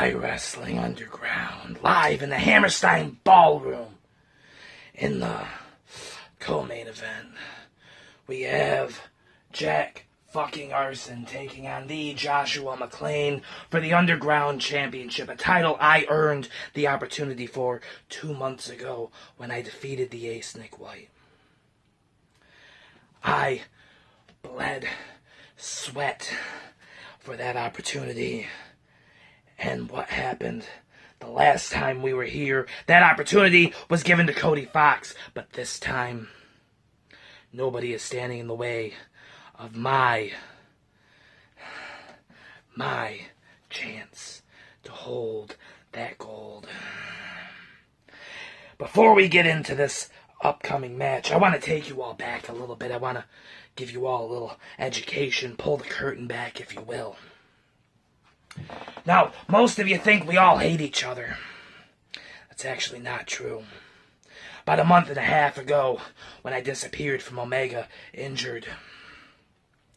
iWrestling Underground, live in the Hammerstein Ballroom. In the co-main event, we have Jack fucking Arson taking on the Joshua McClain for the Underground Championship, a title I earned the opportunity for 2 months ago when I defeated the Ace Nick White. I bled sweat for that opportunity. And what happened? The last time we were here, that opportunity was given to Cody Fox. But this time, nobody is standing in the way of my chance to hold that gold. Before we get into this upcoming match, I want to take you all back a little bit. I want to give you all a little education, pull the curtain back, if you will. Now, most of you think we all hate each other. That's actually not true. About a month and a half ago, when I disappeared from Omega, injured,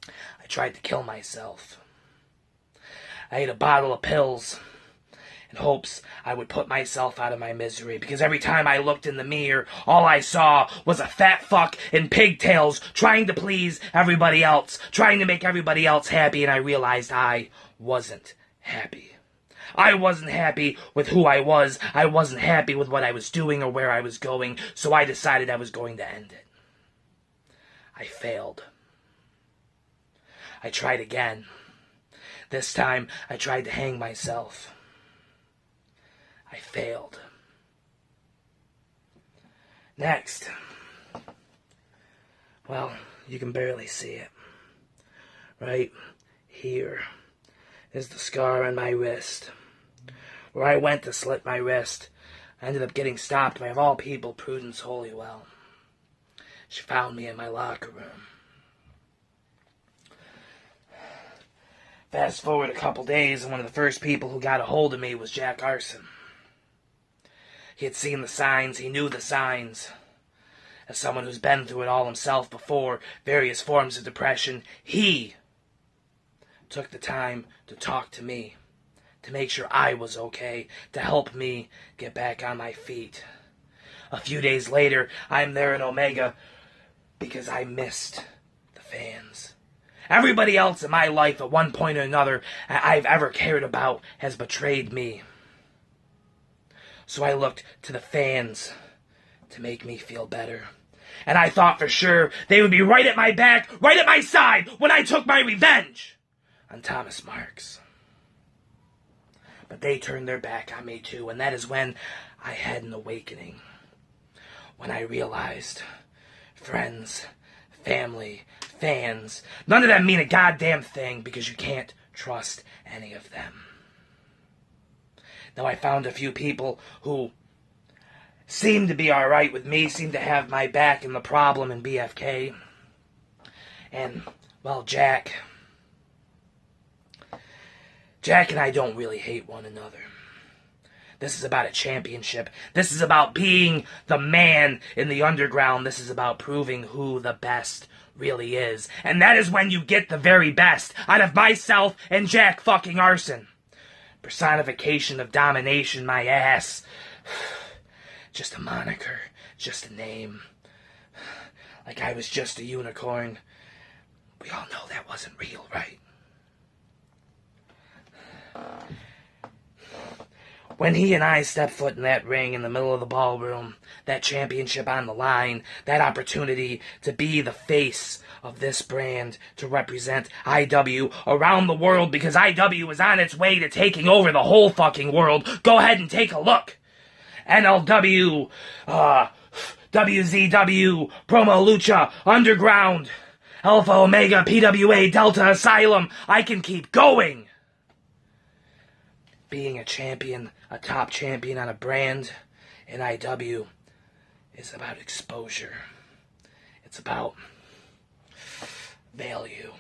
I tried to kill myself. I ate a bottle of pills in hopes I would put myself out of my misery, because every time I looked in the mirror, all I saw was a fat fuck in pigtails trying to please everybody else, trying to make everybody else happy, and I realized I wasn't happy. I wasn't happy with who I was. I wasn't happy with what I was doing or where I was going, so I decided I was going to end it. I failed. I tried again. This time, I tried to hang myself. I failed. Next. Well, you can barely see it. Right here is the scar on my wrist. Where I went to slit my wrist, I ended up getting stopped by, of all people, Prudence Hollywell. She found me in my locker room. Fast forward a couple days, and one of the first people who got a hold of me was Jack Arson. He had seen the signs, he knew the signs. As someone who's been through it all himself before, various forms of depression, he took the time to talk to me, to make sure I was okay, to help me get back on my feet. A few days later, I'm there in Omega because I missed the fans. Everybody else in my life at one point or another I've ever cared about has betrayed me. So I looked to the fans to make me feel better. And I thought for sure they would be right at my back, right at my side when I took my revenge on Thomas Marks. But they turned their back on me too, and that is when I had an awakening. When I realized friends, family, fans, none of them mean a goddamn thing because you can't trust any of them. Now I found a few people who seemed to be alright with me, seemed to have my back in the problem in BFK. And, well, Jack and I don't really hate one another. This is about a championship. This is about being the man in the underground. This is about proving who the best really is. And that is when you get the very best out of myself and Jack fucking Arson. Personification of domination, my ass. Just a moniker. Just a name. Like I was just a unicorn. We all know that wasn't real, right? When he and I stepped foot in that ring in the middle of the ballroom, that championship on the line, that opportunity to be the face of this brand, to represent IW around the world, because IW is on its way to taking over the whole fucking world. Go ahead and take a look. NLW, WZW, Promo Lucha, Underground, Alpha Omega, PWA, Delta Asylum. I can keep going. Being a champion, a top champion on a brand in IW is about exposure. It's about value.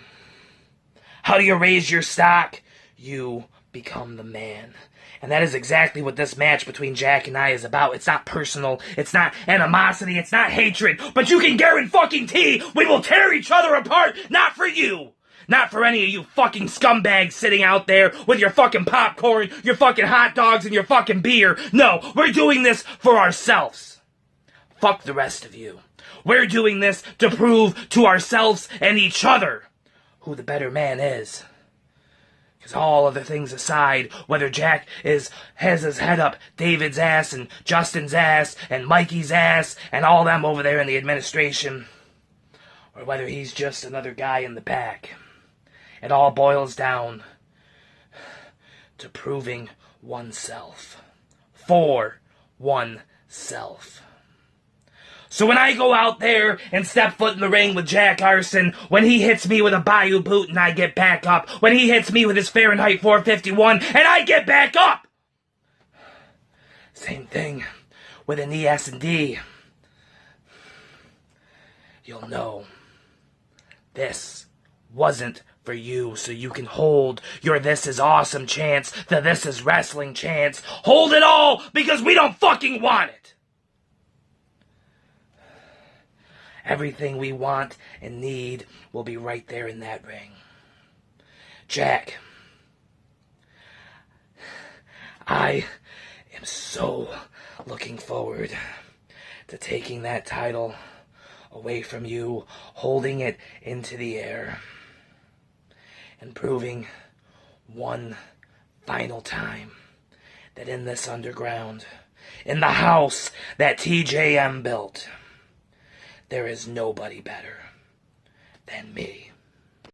How do you raise your stock? You become the man. And that is exactly what this match between Jack and I is about. It's not personal. It's not animosity. It's not hatred. But you can guarantee we will tear each other apart. Not for you. Not for any of you fucking scumbags sitting out there with your fucking popcorn, your fucking hot dogs, and your fucking beer. No, we're doing this for ourselves. Fuck the rest of you. We're doing this to prove to ourselves and each other who the better man is. Because all other things aside, whether Jack has his head up David's ass and Justin's ass and Mikey's ass and all them over there in the administration, or whether he's just another guy in the back, it all boils down to proving oneself. For oneself. So when I go out there and step foot in the ring with Jack Arson, when he hits me with a Bayou boot and I get back up, when he hits me with his Fahrenheit 451 and I get back up, same thing with an ES&D, you'll know this wasn't for you, so you can hold your This Is Awesome chance, the This Is Wrestling chance. Hold it all, because we don't fucking want it. Everything we want and need will be right there in that ring. Jack, I am so looking forward to taking that title away from you, holding it into the air, and proving one final time that in this underground, in the house that TJM built, there is nobody better than me.